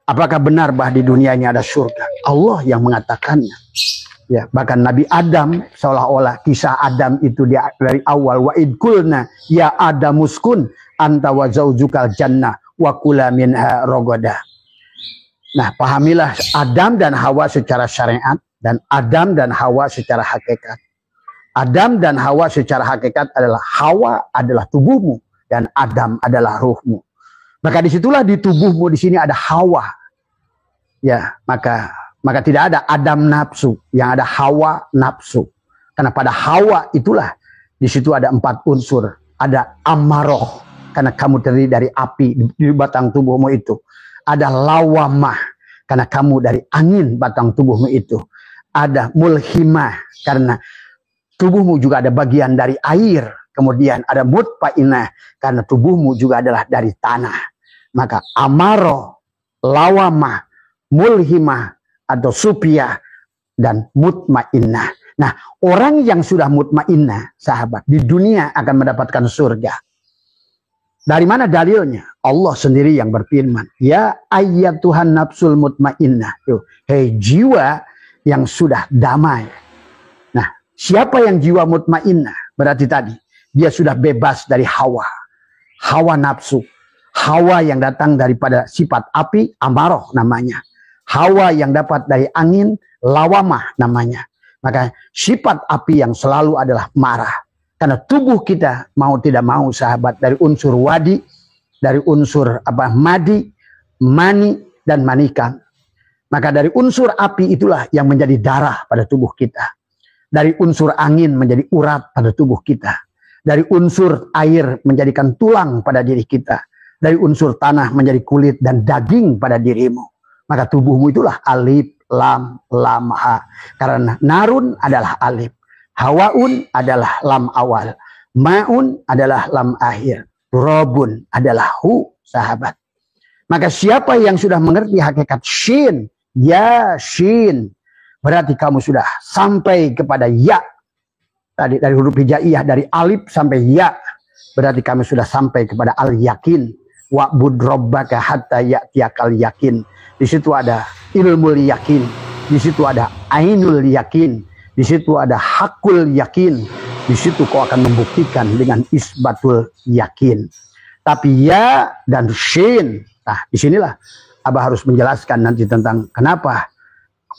Apakah benar bahwa di dunia ini ada surga? Allah yang mengatakannya. Ya, bahkan Nabi Adam seolah-olah kisah Adam itu dari awal, wa idkulna ya Adamuskun anta wa zaujukal jannah wa kula minha rogoda. Nah, pahamilah Adam dan Hawa secara syariat dan Adam dan Hawa secara hakikat. Adam dan Hawa secara hakikat adalah Hawa adalah tubuhmu dan Adam adalah ruhmu. Maka disitulah di tubuhmu di sini ada Hawa. Ya, maka tidak ada Adam nafsu, yang ada Hawa nafsu. Karena pada Hawa itulah di situ ada 4 unsur. Ada amaroh, karena kamu terdiri dari api di batang tubuhmu itu. Ada lawamah, karena kamu dari angin batang tubuhmu itu. Ada mulhimah, karena tubuhmu juga ada bagian dari air. Kemudian ada mutmainah, karena tubuhmu juga adalah dari tanah. Maka amaroh, lawamah, mulhimah, atau supiyah, dan mutmainnah. Nah, orang yang sudah mutmainnah, sahabat, di dunia akan mendapatkan surga. Dari mana dalilnya? Allah sendiri yang berfirman, ya ayyatuhan nafsul mutmainnah. Hei jiwa yang sudah damai. Nah, siapa yang jiwa mutmainnah? Berarti tadi, dia sudah bebas dari hawa. Hawa nafsu. Hawa yang datang daripada sifat api, amaroh namanya. Hawa yang dapat dari angin, lawamah namanya. Maka sifat api yang selalu adalah marah. Karena tubuh kita mau tidak mau, sahabat, dari unsur wadi, dari unsur madi, mani, dan manikan. Maka dari unsur api itulah yang menjadi darah pada tubuh kita. Dari unsur angin menjadi urat pada tubuh kita. Dari unsur air menjadikan tulang pada diri kita. Dari unsur tanah menjadi kulit dan daging pada dirimu. Maka tubuhmu itulah alif, lam, ha. Karena narun adalah alif. Hawaun adalah lam awal. Ma'un adalah lam akhir. Turabun adalah hu, sahabat. Maka siapa yang sudah mengerti hakikat shin, ya shin, berarti kamu sudah sampai kepada ya. Tadi dari huruf hijaiyah, dari alif sampai ya. Berarti kami sudah sampai kepada al-yakin. Wa'bud rabbaka hatta ya'tiyakal yakin. Di situ ada ilmul yakin. Di situ ada ainul yakin. Di situ ada hakul yakin. Di situ kau akan membuktikan dengan isbatul yakin. Tapi ya dan shin. Nah, disinilah Abah harus menjelaskan nanti tentang kenapa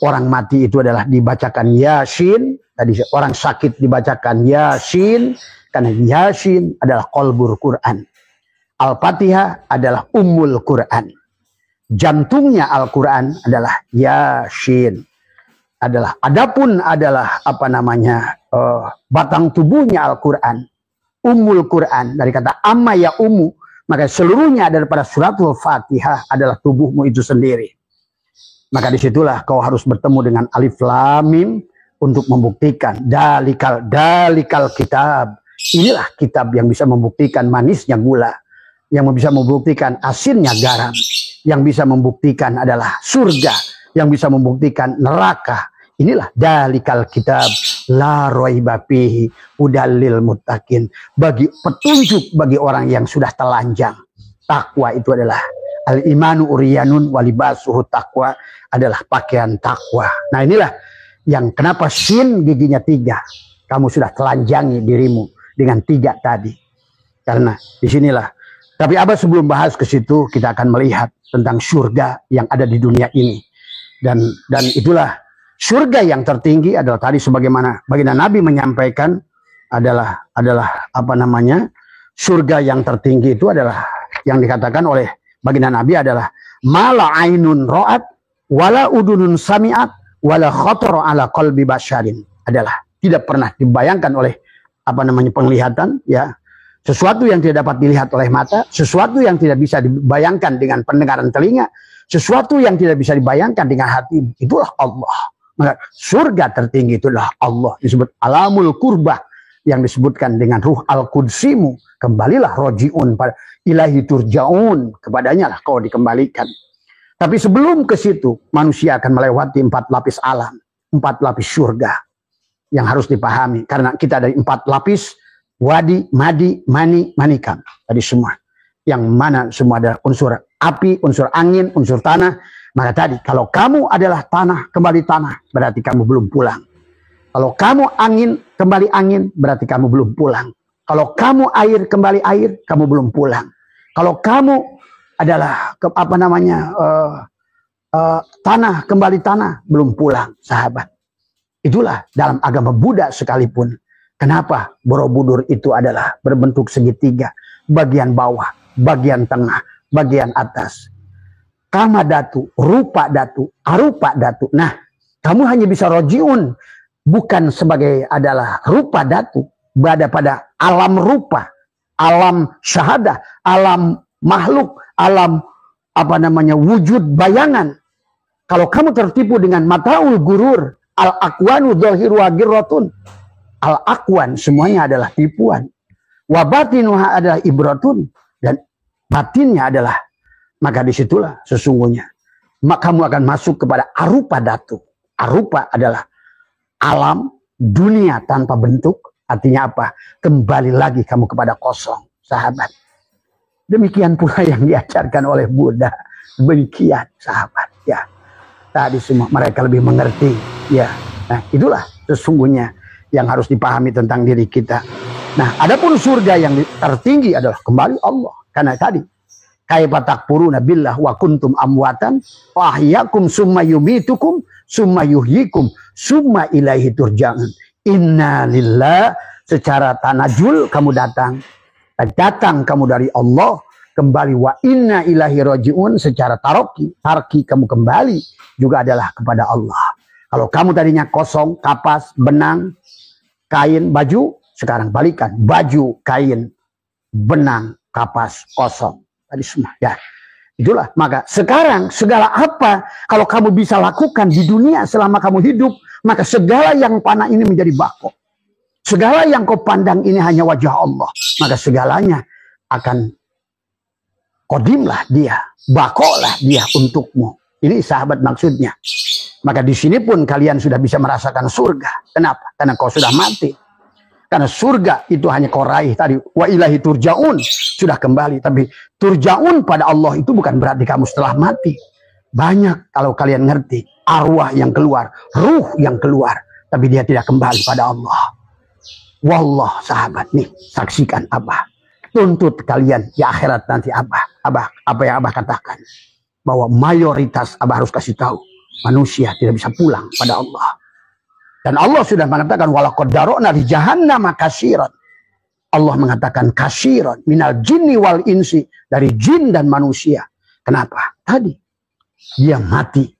orang mati itu adalah dibacakan yasin. Tadi orang sakit dibacakan yasin. Karena yasin adalah qalbur Quran. Al-Fatihah adalah ummul Quran. Jantungnya Al-Quran adalah yasin. Adapun adalah batang tubuhnya Al-Quran. Ummul Quran. Dari kata amma ya ummu. Maka seluruhnya daripada suratul Fatihah adalah tubuhmu itu sendiri. Maka disitulah kau harus bertemu dengan alif lam mim untuk membuktikan dalikal kitab. Inilah kitab yang bisa membuktikan manisnya gula. Yang bisa membuktikan asinnya garam. Yang bisa membuktikan adalah surga. Yang bisa membuktikan neraka. Inilah dalikal kitab la raiba fihi hudallil muttaqin. Bagi petunjuk bagi orang yang sudah telanjang. Takwa itu adalah al-imanu uriyanun walibasuhu takwa, adalah pakaian takwa. Nah, inilah yang kenapa shin giginya 3. Kamu sudah telanjangi dirimu dengan 3 tadi. Karena disinilah. Tapi Abah sebelum bahas ke situ, kita akan melihat tentang surga yang ada di dunia ini. Dan itulah surga yang tertinggi adalah tadi sebagaimana baginda Nabi menyampaikan adalah surga yang tertinggi itu adalah yang dikatakan oleh baginda Nabi adalah mala ainun ra'at wala udunun sami'at wala khatar ala qalbi basyarin, adalah tidak pernah dibayangkan oleh penglihatan, ya, sesuatu yang tidak dapat dilihat oleh mata, sesuatu yang tidak bisa dibayangkan dengan pendengaran telinga, sesuatu yang tidak bisa dibayangkan dengan hati, itulah Allah. Maka surga tertinggi itulah Allah, disebut alamul kurbah, yang disebutkan dengan ruh al-qudsimu, kembalilah rojiun pada ilahi turjaun, kepadanya lah kau dikembalikan. Tapi sebelum ke situ, manusia akan melewati 4 lapis alam, 4 lapis surga yang harus dipahami. Karena kita dari 4 lapis, wadi, madi, mani, manikan. Tadi semua. Yang mana semua ada unsur api, unsur angin, unsur tanah. Maka tadi, kalau kamu adalah tanah, kembali tanah, berarti kamu belum pulang. Kalau kamu angin, kembali angin, berarti kamu belum pulang. Kalau kamu air, kembali air, kamu belum pulang. Kalau kamu adalah tanah, kembali tanah, belum pulang, sahabat. Itulah dalam agama Buddha sekalipun. Kenapa Borobudur itu adalah berbentuk segitiga, bagian bawah, bagian tengah, bagian atas. Kama datu, rupa datu, arupa datu. Nah, kamu hanya bisa rojiun, bukan sebagai adalah rupa datu, berada pada alam rupa, alam syahadah, alam makhluk, alam wujud bayangan. Kalau kamu tertipu dengan mataul gurur, al-akwanu dhahiru wa girratun. Al-akwan semuanya adalah tipuan. Wa batinuha adalah ibratun, dan batinnya adalah, maka disitulah sesungguhnya maka kamu akan masuk kepada arupa datu. Arupa adalah alam dunia tanpa bentuk. Artinya apa? Kembali lagi kamu kepada kosong, sahabat. Demikian pula yang diajarkan oleh Buddha. Demikian, sahabat. Ya, tadi semua mereka lebih mengerti. Ya, nah itulah sesungguhnya yang harus dipahami tentang diri kita. Nah, adapun surga yang tertinggi adalah kembali Allah. Karena tadi, kaifa takfuruna billah wa kuntum amwatan wa ahyakum summa yumitukum summa yuhyikum summa ilaihi turja'un. Inna lillah, secara tanajul kamu datang kamu dari Allah, kembali wa inna ilaihi rajiun, secara tarki kamu kembali juga adalah kepada Allah. Kalau kamu tadinya kosong, kapas, benang, kain, baju, sekarang balikan, baju, kain, benang, kapas, kosong. Tadi semua, ya. Itulah, maka sekarang segala apa kalau kamu bisa lakukan di dunia selama kamu hidup, maka segala yang panah ini menjadi bako. Segala yang kau pandang ini hanya wajah Allah, maka segalanya akan kodimlah dia, bakolah dia untukmu. Ini sahabat maksudnya. Maka di sini pun kalian sudah bisa merasakan surga. Kenapa? Karena kau sudah mati. Karena surga itu hanya kau raih tadi, wa ilahi turja'un, sudah kembali. Tapi turja'un pada Allah itu bukan berarti kamu setelah mati. Banyak kalau kalian ngerti, arwah yang keluar, ruh yang keluar, tapi dia tidak kembali pada Allah. Wallah, sahabat nih, saksikan Abah. Tuntut kalian di akhirat nanti Abah. Apa yang Abah katakan? Bahwa mayoritas Abah harus kasih tahu, manusia tidak bisa pulang pada Allah. Dan Allah sudah mengatakan walaqad darokna li jahannam katsiran. Allah mengatakan katsiran minal jinni wal insi, dari jin dan manusia. Kenapa? Tadi dia mati.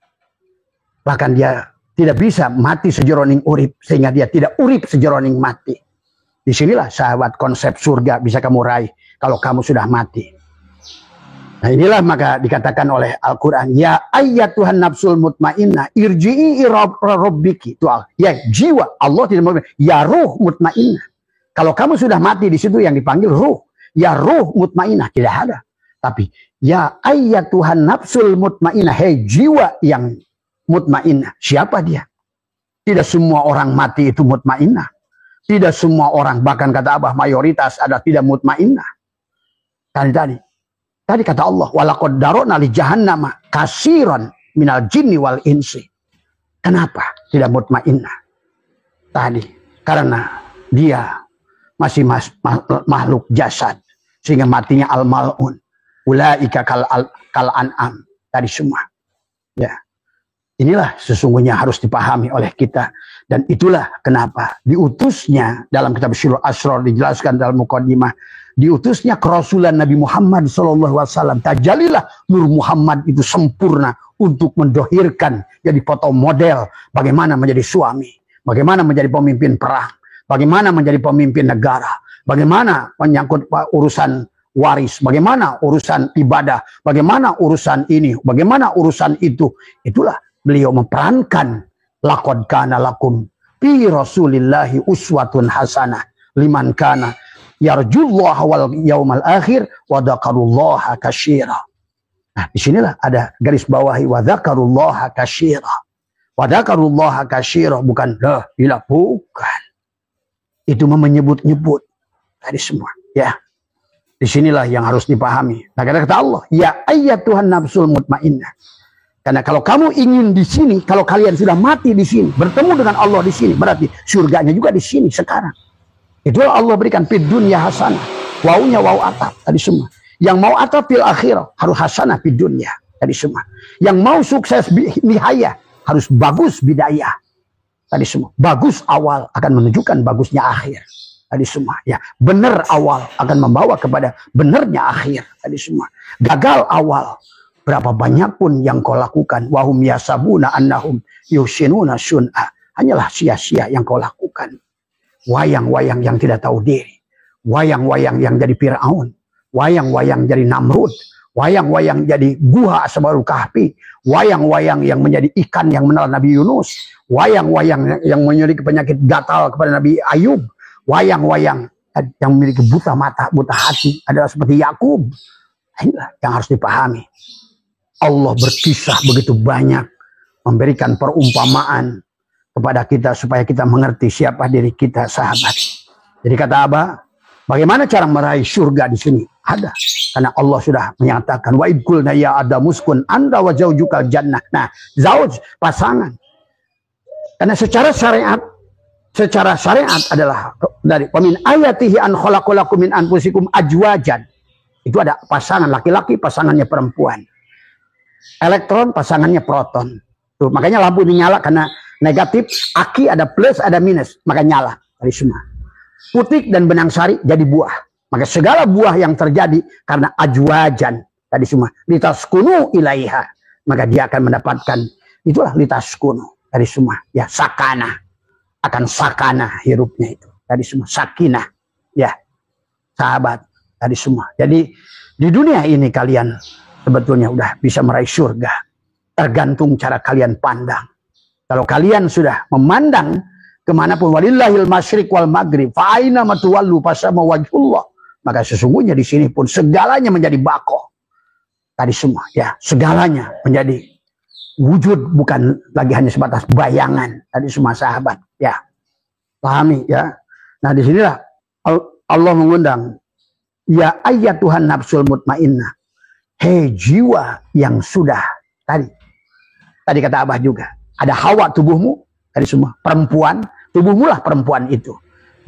Bahkan dia tidak bisa mati sejeroning urip, sehingga dia tidak urip sejeroning mati. Disinilah sahabat konsep surga bisa kamu raih kalau kamu sudah mati. Nah inilah maka dikatakan oleh Al-Quran, ya ayyatuhan nafsul mutmainnah irji'i rabbiki. Itu ya jiwa, Allah tidak mau, ya ruh mutmainnah. Kalau kamu sudah mati di situ yang dipanggil ruh, ya ruh mutmainnah tidak ada. Tapi ya ayyatuhan nafsul mutmainnah, hei jiwa yang mutmainnah. Siapa dia? Tidak semua orang mati itu mutmainnah. Tidak semua orang, bahkan kata Abah mayoritas ada tidak mutmainnah. Tadi kata Allah, walaqad darokna li jahannam katsiran minal jinni wal insi. Kenapa tidak mutmainnah? Tadi karena dia masih makhluk jasad, sehingga matinya al-mal'un. Ulaika kal an'am. Tadi semua. Ya. Inilah sesungguhnya harus dipahami oleh kita. Dan itulah kenapa diutusnya dalam kitab Syirul Asrar, dijelaskan dalam muqaddimah, diutusnya kerasulan Nabi Muhammad SAW. Tajalilah Nur Muhammad itu sempurna untuk mendohirkan, jadi foto model bagaimana menjadi suami, bagaimana menjadi pemimpin perang, bagaimana menjadi pemimpin negara, bagaimana menyangkut urusan waris, bagaimana urusan ibadah, bagaimana urusan ini, bagaimana urusan itu. Itulah beliau memerankan laqad kana lakum fi rasulillahi uswatun hasanah liman kana yarjullaha wal yaumal akhir wa dzakarullaha katsira. Nah, disinilah ada garis bawahi wa dzakarullaha katsira. Wa dzakarullaha katsira, bukan bukan. Itu menyebut-nyebut tadi semua, ya. Disinilah yang harus dipahami. Nah, kata Allah, ya ayyatuhan nafsul mutmainnah. Karena kalau kamu ingin di sini, kalau kalian sudah mati di sini, bertemu dengan Allah di sini, berarti surganya juga di sini sekarang. Itulah Allah berikan fid dunya hasanah. Waunya wau atap tadi semua. Yang mau atap fil akhirah harus hasanah fid dunya tadi semua. Yang mau sukses nihaya harus bagus bidayah tadi semua. Bagus awal akan menunjukkan bagusnya akhir tadi semua. Ya, benar awal akan membawa kepada benarnya akhir tadi semua. Gagal awal, berapa banyak pun yang kau lakukan, wahum yasabuna annahum yusinuna sun'a, hanyalah sia-sia yang kau lakukan. Wayang-wayang yang tidak tahu diri, wayang-wayang yang jadi Fir'aun, wayang-wayang jadi Namrud, wayang-wayang jadi Guha Ashabul Kahfi, wayang-wayang yang menjadi ikan yang menelan Nabi Yunus, wayang-wayang yang memiliki penyakit gatal kepada Nabi Ayub, wayang-wayang yang memiliki buta mata, buta hati adalah seperti Yakub. Inilah yang harus dipahami. Allah berkisah begitu banyak, memberikan perumpamaan kepada kita supaya kita mengerti siapa diri kita, sahabat. Jadi kata Abah, bagaimana cara meraih surga di sini? Ada. Karena Allah sudah menyatakan, wa idkulna ya adamuskun anda wa zaujukal jannah. Nah, zauj pasangan. Karena secara syariat adalah dari wamin ayatihi an khalaqalakum min anfusikum ajwajan. Itu ada pasangan laki-laki, pasangannya perempuan. Elektron pasangannya proton. Tuh, makanya lampu ini nyala karena negatif, aki ada plus ada minus, maka nyala dari semua. Putik dan benang sari jadi buah. Maka segala buah yang terjadi karena ajwajan tadi semua. Litaskunu ilaiha, maka dia akan mendapatkan itulah litaskunu dari semua. Ya, sakana akan sakana hirupnya itu tadi semua, sakinah. Ya, sahabat tadi semua. Jadi di dunia ini kalian sebetulnya udah bisa meraih surga. Tergantung cara kalian pandang. Kalau kalian sudah memandang kemanapun, walillahil masyriq wal maghrib, fa'aina matuwallu fasama wajhullah, maka sesungguhnya di sini pun segalanya menjadi bako. Tadi semua, ya, segalanya menjadi wujud, bukan lagi hanya sebatas bayangan. Tadi semua, sahabat, ya, pahami, ya. Nah, disinilah Allah mengundang, ya ayyatuhan nafsul mutmainnah. Hei jiwa yang sudah tadi kata Abah juga, ada hawa tubuhmu, tadi semua perempuan, tubuhmu lah perempuan itu,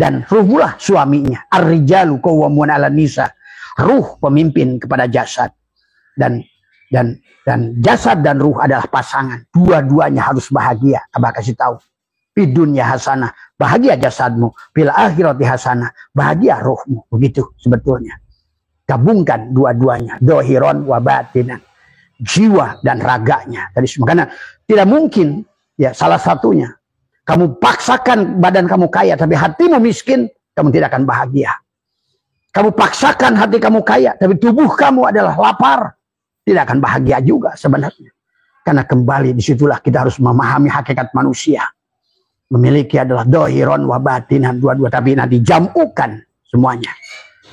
dan ruhmu lah suaminya. Ar-rijalu qawwamun 'alan nisa, ruh pemimpin kepada jasad, dan jasad dan ruh adalah pasangan. Dua-duanya harus bahagia. Abah kasih tahu, fid dunya hasanah, bahagia jasadmu, fil akhirati hasanah, bahagia ruhmu. Begitu sebetulnya. Gabungkan dua-duanya, dohiron wa batinan, jiwa dan raganya tadi semua. Karena tidak mungkin, ya, salah satunya kamu paksakan badan kamu kaya tapi hatimu miskin, kamu tidak akan bahagia. Kamu paksakan hati kamu kaya tapi tubuh kamu adalah lapar, tidak akan bahagia juga sebenarnya. Karena kembali disitulah kita harus memahami hakikat manusia. Memiliki adalah dohiron wa batinan, dua-dua, tapi nanti jamukan semuanya.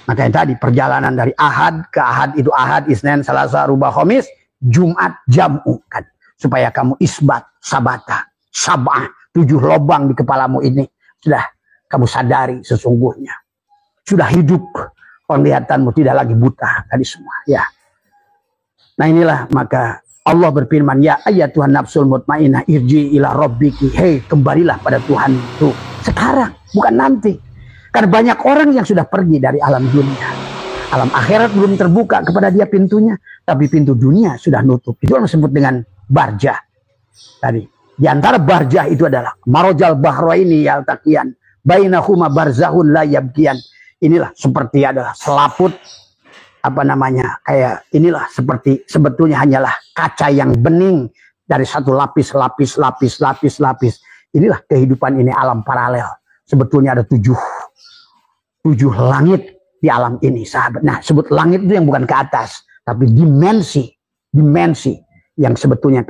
Makanya tadi perjalanan dari ahad ke ahad itu ahad, isnin, selasa, rubah, khamis, Jumat jamukan. Supaya kamu isbat, sabata, sabah, 7 lubang di kepalamu ini sudah kamu sadari sesungguhnya. Sudah hidup, penglihatanmu tidak lagi buta tadi semua. Ya. Nah inilah maka Allah berfirman, ya ayyatuhan nafsul mutmainnah irji ila rabbiki. Hei, kembalilah pada Tuhan itu. Sekarang, bukan nanti. Karena banyak orang yang sudah pergi dari alam dunia. Alam akhirat belum terbuka kepada dia pintunya, tapi pintu dunia sudah nutup. Itu yang disebut dengan barjah. Tadi, di antara barjah itu adalah marojal bahraini yaltaqiyan, bainahuma barzahun la yabqiyan. Inilah seperti adalah selaput, apa namanya, kayak inilah seperti sebetulnya hanyalah kaca yang bening dari satu lapis. Inilah kehidupan ini, alam paralel. Sebetulnya ada 7 langit di alam ini, sahabat. Nah, sebut langit itu yang bukan ke atas, tapi dimensi yang sebetulnya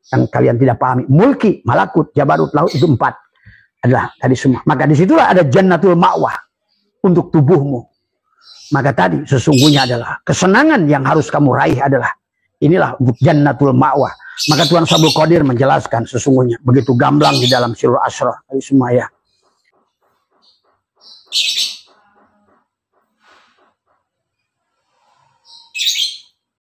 yang kalian tidak pahami. Mulki, malakut, jabarut, laut, itu 4 adalah tadi semua. Maka disitulah ada jannatul ma'wah untuk tubuhmu. Maka tadi sesungguhnya adalah kesenangan yang harus kamu raih adalah inilah untuk jannatul ma'wah. Maka Tuhan Sabul Qadir menjelaskan sesungguhnya begitu gamblang di dalam Surah Asra tadi semua, ya.